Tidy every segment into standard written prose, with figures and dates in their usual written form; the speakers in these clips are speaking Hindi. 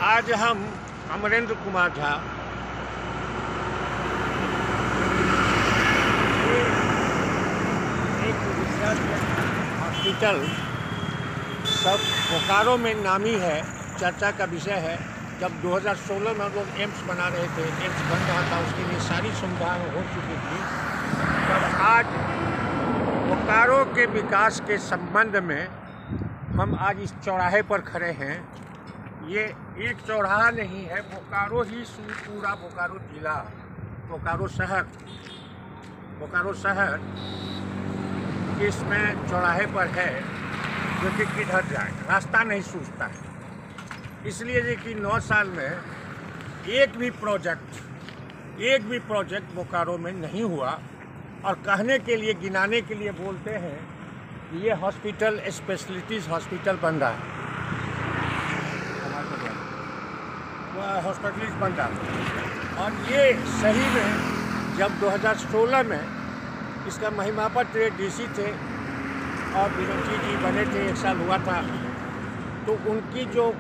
आज हम अमरेंद्र कुमार झा एक हॉस्पिटल सब बोकारो में नामी है, चर्चा का विषय है। जब 2016 में हम लोग एम्स बना रहे थे, एम्स बन रहा था, उसके लिए सारी सुविधाएं हो चुकी थी। तब आज बोकारो के विकास के संबंध में हम आज इस चौराहे पर खड़े हैं। ये एक चौराहा नहीं है, बोकारो ही पूरा बोकारो जिला, बोकारो शहर इसमें चौराहे पर है, जो कि किधर जाए रास्ता नहीं सूझता है। इसलिए कि 9 साल में एक भी प्रोजेक्ट बोकारो में नहीं हुआ। और कहने के लिए, गिनाने के लिए बोलते हैं कि ये हॉस्पिटल स्पेशलिटीज़ हॉस्पिटल बन रहा है, हॉस्पिटल बन रहा है। और ये सही में जब 2016 में इसका महिमापत डीसी थे और बिरंची जी बने थे, 1 साल हुआ था, तो उनकी जो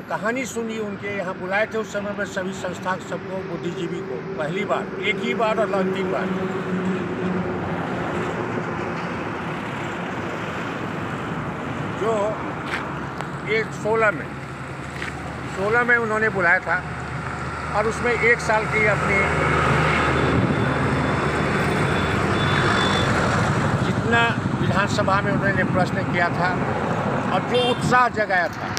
कहानी सुनी, उनके यहाँ बुलाए थे उस समय में सभी संस्था सबको, बुद्धिजीवी को पहली बार, एक ही बार और अंतिम बार। जो एक 16 में उन्होंने बुलाया था और उसमें 1 साल की अपनी जितना विधानसभा में उन्होंने प्रश्न किया था और जो उत्साह जगाया था,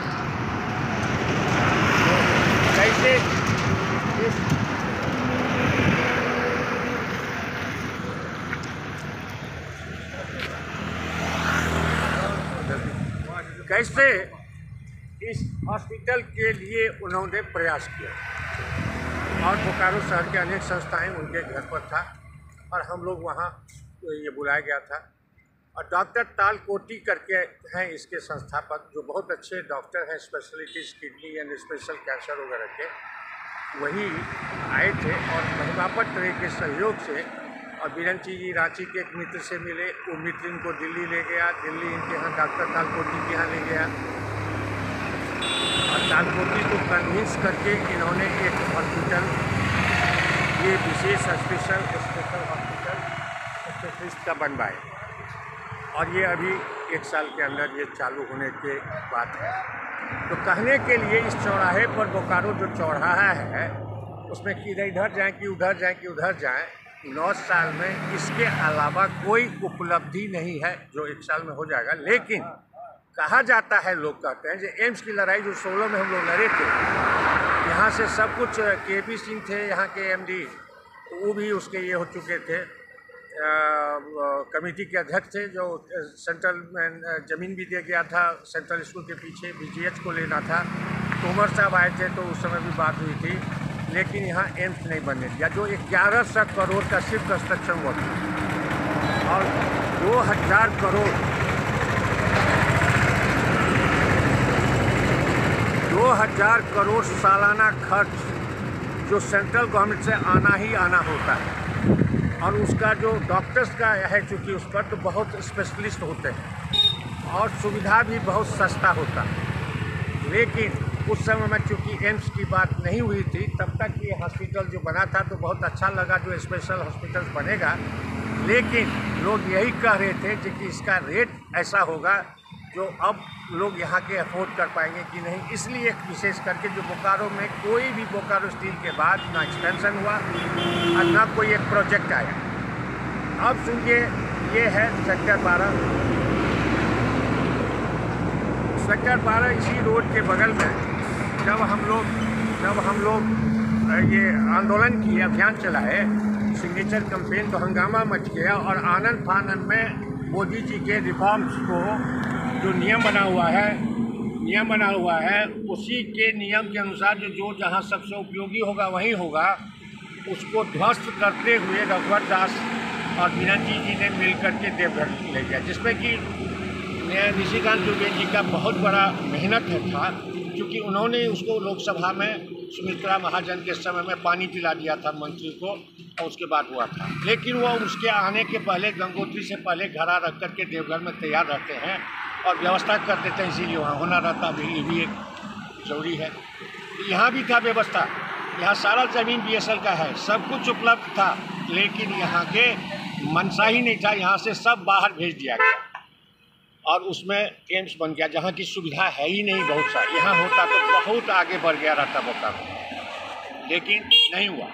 कैसे इस हॉस्पिटल के लिए उन्होंने प्रयास किया। और बोकारो शहर के अनेक संस्थाएं उनके घर पर था और हम लोग वहाँ ये बुलाया गया था। और डॉक्टर तालकोटी करके हैं इसके संस्थापक, जो बहुत अच्छे डॉक्टर हैं, specialities kidney and special cancer वगैरह के, वही आए थे। और महिमापत के सहयोग से, और बिरंची जी रांची के एक मित्र से मिले, वो मित्र इनको दिल्ली ले गया, दिल्ली इनके यहाँ डॉक्टर तालकोटी के यहाँ ले गया और तालकोटी को कन्विंस करके इन्होंने एक हॉस्पिटल, ये विशेष स्पेशल हॉस्पिटल स्पेशलिस्ट का बनवाए। और ये अभी 1 साल के अंदर ये चालू होने के बात है। तो कहने के लिए इस चौराहे पर, बोकारो जो चौराहा है, उसमें कि इधर जाएँ कि उधर जाएँ कि उधर जाएँ, 9 साल में इसके अलावा कोई उपलब्धि नहीं है जो 1 साल में हो जाएगा। लेकिन कहा जाता है, लोग कहते हैं, जो एम्स की लड़ाई जो 16 में हम लोग लड़े थे, यहाँ से सब कुछ, KP सिंह थे यहाँ के MD, वो भी उसके ये हो चुके थे, कमेटी के अध्यक्ष थे, जो सेंट्रल में ज़मीन भी दे गया था, सेंट्रल स्कूल के पीछे BGH को लेना था। तोमर साहब आए थे तो उस समय भी बात हुई थी, लेकिन यहाँ एम्स नहीं बनने दिया, जो 1100 करोड़ का सिर्फ कंस्ट्रक्शन हुआ था। और 2000 करोड़ सालाना खर्च जो सेंट्रल गवर्नमेंट से आना ही आना होता है। और उसका जो डॉक्टर्स का है, चूँकि उस पर तो बहुत स्पेशलिस्ट होते हैं और सुविधा भी बहुत सस्ता होता है। लेकिन उस समय में चूँकि एम्स की बात नहीं हुई थी, तब तक ये हॉस्पिटल जो बना था तो बहुत अच्छा लगा, जो स्पेशल हॉस्पिटल बनेगा। लेकिन लोग यही कह रहे थे कि इसका रेट ऐसा होगा जो अब लोग यहाँ के अफोर्ड कर पाएंगे कि नहीं। इसलिए विशेष करके जो बोकारो में कोई भी, बोकारो स्टील के बाद ना एक्सपेंशन हुआ और ना कोई एक प्रोजेक्ट आया। अब सुनिए, ये है सेक्टर 12 इसी रोड के बगल में। जब हम लोग ये आंदोलन किए, अभियान चलाए, सिग्नेचर कैंपेन, तो हंगामा मच गया। और आनंद फानंद में मोदी जी के रिफॉर्म्स को जो नियम बना हुआ है, उसी के नियम के अनुसार जो जहाँ सबसे उपयोगी होगा वहीं होगा, उसको ध्वस्त करते हुए रघुवर दास और बिरंची जी ने मिलकर के देवघर ले गया, जिसमें कि निशिकांत दुबे जी का बहुत बड़ा मेहनत था, क्योंकि उन्होंने उसको लोकसभा में सुमित्रा महाजन के समय में पानी पिला दिया था मंत्री को, और उसके बाद हुआ था। लेकिन वो उसके आने के पहले, गंगोत्री से पहले घड़ा रख करके देवघर में तैयार रहते हैं और व्यवस्था कर देते हैं, इसीलिए वहाँ होना रहता भी, ये भी एक जरूरी है। यहाँ भी था व्यवस्था, यहाँ सारा ज़मीन बीएसएल का है, सब कुछ उपलब्ध था, लेकिन यहाँ के मनसा ही नहीं था, यहाँ से सब बाहर भेज दिया गया और उसमें एम्स बन गया जहाँ की सुविधा है ही नहीं बहुत सा। यहाँ होता तो बहुत आगे बढ़ गया रहता बोकारो, लेकिन नहीं हुआ।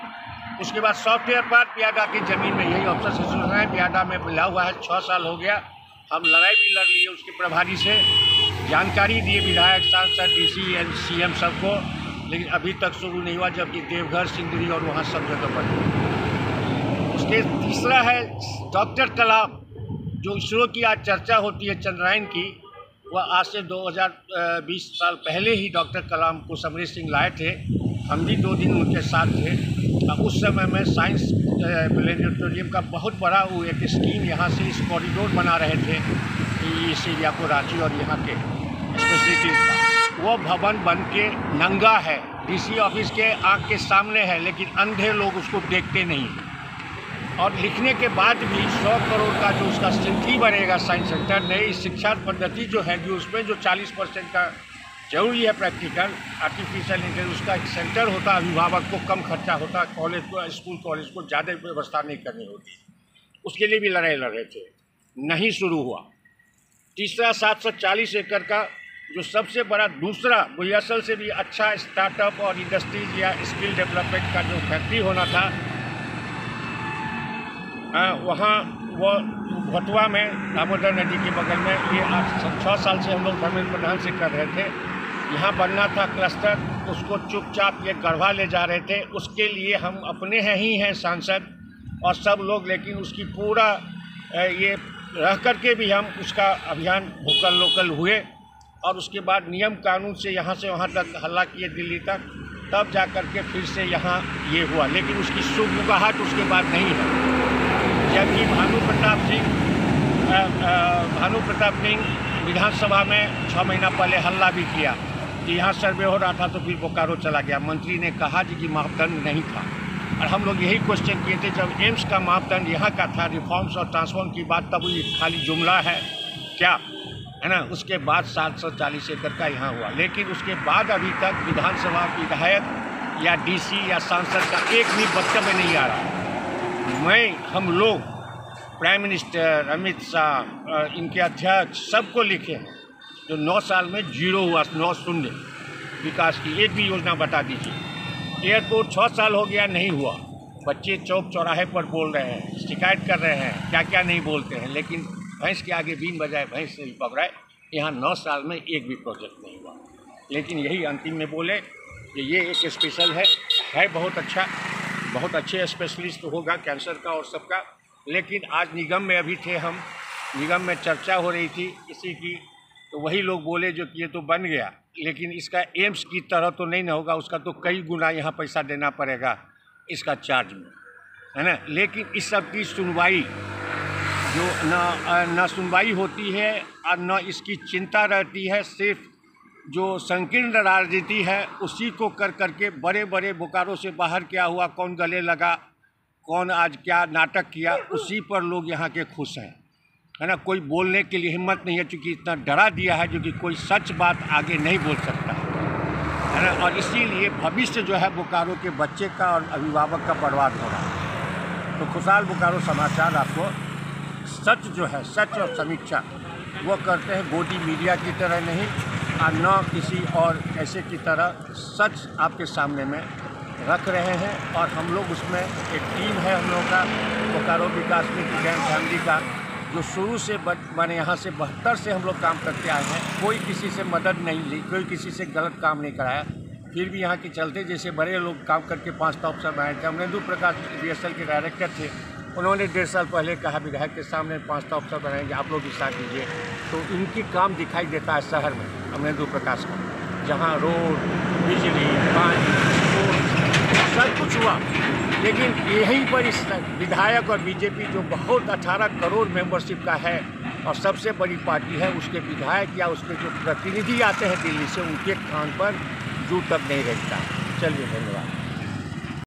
उसके बाद सॉफ्टवेयर पार्क प्यादा की ज़मीन में यही अफसर से सुन रहे हैं, प्यादा में मिला हुआ है, 6 साल हो गया। हम लड़ाई भी लड़ लिए उसके प्रभारी से, जानकारी दिए विधायक, सांसद, डीसी एंड सीएम सबको, लेकिन अभी तक शुरू नहीं हुआ, जबकि देवघर, सिंदरी और वहाँ सब जगह पर। उसके तीसरा है डॉक्टर कलाम, जो इसरो की आज चर्चा होती है चंद्रयान की, वह आज से 2020 साल पहले ही डॉक्टर कलाम को समरेश सिंह लाए थे। हम भी 2 दिन उनके साथ थे। उस समय में साइंस प्लेनेटोरियम का बहुत बड़ा वो एक स्कीम यहाँ से इस कॉरिडोर बना रहे थे इस एरिया को, रांची और यहाँ के स्पेशलिटीज़ का। वो भवन बन के नंगा है, डीसी ऑफिस के आँख के सामने है, लेकिन अंधे लोग उसको देखते नहीं। और लिखने के बाद भी 100 करोड़ का जो उसका सिंथी बनेगा साइंस सेंटर, नई शिक्षा पद्धति जो है कि उसमें जो 40% का जरूरी है प्रैक्टिकल आर्टिफिशियल इंटेलिजेंस, उसका एक सेंटर होता, अभिभावक को कम खर्चा होता, कॉलेज को, स्कूल कॉलेज को ज़्यादा व्यवस्था नहीं करनी होती। उसके लिए भी लड़ाई लड़ रहे थे, नहीं शुरू हुआ। तीसरा 740 एकड़ का जो सबसे बड़ा दूसरा बीएसएल से भी अच्छा स्टार्टअप और इंडस्ट्रीज या स्किल डेवलपमेंट का जो फैक्ट्री होना था, वहाँ वो भटुआ में दामोदर नदी के बगल में, ये 6 साल से हम लोग धर्मेंद्र प्रधान से कर रहे थे। यहाँ बनना था क्लस्टर, उसको चुपचाप ये गढ़वा ले जा रहे थे। उसके लिए हम अपने ही हैं सांसद और सब लोग, लेकिन उसकी पूरा ये रह करके भी हम उसका अभियान भोकल लोकल हुए और उसके बाद नियम कानून से वहाँ तक हल्ला किए दिल्ली तक, तब जा कर के फिर से यहाँ ये हुआ। लेकिन उसकी शुभगाहट उसके बाद नहीं है। जबकि भानु प्रताप सिंह विधानसभा में 6 महीना पहले हल्ला भी किया कि यहाँ सर्वे हो रहा था तो फिर बोकारो चला गया। मंत्री ने कहा जी कि मापदंड नहीं था, और हम लोग यही क्वेश्चन किए थे जब एम्स का मापदंड यहाँ का था, रिफॉर्म्स और ट्रांसफॉर्म की बात, तब ये खाली जुमला है क्या, है ना। उसके बाद 740 एकड़ का यहाँ हुआ, लेकिन उसके बाद अभी तक विधानसभा विधायक या डीसी या सांसद का एक भी बच्चा में नहीं आ रहा। हम लोग प्राइम मिनिस्टर अमित शाह, इनके अध्यक्ष सबको लिखे हैं, जो 9 साल में 0 हुआ, 9 शून्य विकास की एक भी योजना बता दीजिए। एयरपोर्ट 6 साल हो गया, नहीं हुआ। बच्चे चौक चौराहे पर बोल रहे हैं, शिकायत कर रहे हैं, क्या क्या नहीं बोलते हैं, लेकिन भैंस के आगे बीन बजाए भैंस नहीं पकड़ाए। यहाँ 9 साल में एक भी प्रोजेक्ट नहीं हुआ, लेकिन यही अंतिम में बोले कि ये एक स्पेशल है बहुत अच्छा, बहुत अच्छे स्पेशलिस्ट होगा कैंसर का और सबका। लेकिन आज निगम में अभी थे हम, निगम में चर्चा हो रही थी इसी की, तो वही लोग बोले जो कि ये तो बन गया, लेकिन इसका एम्स की तरह तो नहीं ना होगा, उसका तो कई गुना यहाँ पैसा देना पड़ेगा इसका चार्ज में, है ना। लेकिन इस सब की सुनवाई जो न सुनवाई होती है और न इसकी चिंता रहती है, सिर्फ जो संकीर्ण राजनीति है उसी को कर करके बड़े बड़े बोकारो से बाहर क्या हुआ, कौन गले लगा, कौन आज क्या नाटक किया, उसी पर लोग यहाँ के खुश हैं, है ना। कोई बोलने के लिए हिम्मत नहीं है, क्योंकि इतना डरा दिया है जो कि कोई सच बात आगे नहीं बोल सकता है ना। और इसीलिए भविष्य जो है बोकारो के बच्चे का और अभिभावक का बर्बाद हो रहा है। तो खुशहाल बोकारो समाचार आपको सच जो है, सच और समीक्षा वो करते हैं, गोदी मीडिया की तरह नहीं और न किसी और ऐसे की तरह, सच आपके सामने में रख रहे हैं। और हम लोग उसमें एक टीम है हम लोगों का, बोकारो विकास में फैमिली का, जो शुरू से बने यहाँ से 72 से हम लोग काम करते आए हैं। कोई किसी से मदद नहीं ली, कोई किसी से गलत काम नहीं कराया, फिर भी यहाँ के चलते जैसे बड़े लोग काम करके 5 टॉप अफसर बनाए थे। अमरेंद्र प्रकाश बीएसएल के डायरेक्टर थे, उन्होंने 1.5 साल पहले कहा विधायक के सामने 5 टॉप अफसर बनाएंगे, आप लोग भी साथ दीजिए। तो इनकी काम दिखाई देता है शहर में अमरेंद्र प्रकाश का, जहाँ रोड, बिजली, पानी, सब कुछ हुआ। लेकिन यहीं पर इस विधायक और बीजेपी जो बहुत 18 करोड़ मेंबरशिप का है और सबसे बड़ी पार्टी है, उसके विधायक या उसके जो प्रतिनिधि आते हैं दिल्ली से, उनके कान पर जू तक नहीं रहता। चलिए, धन्यवाद।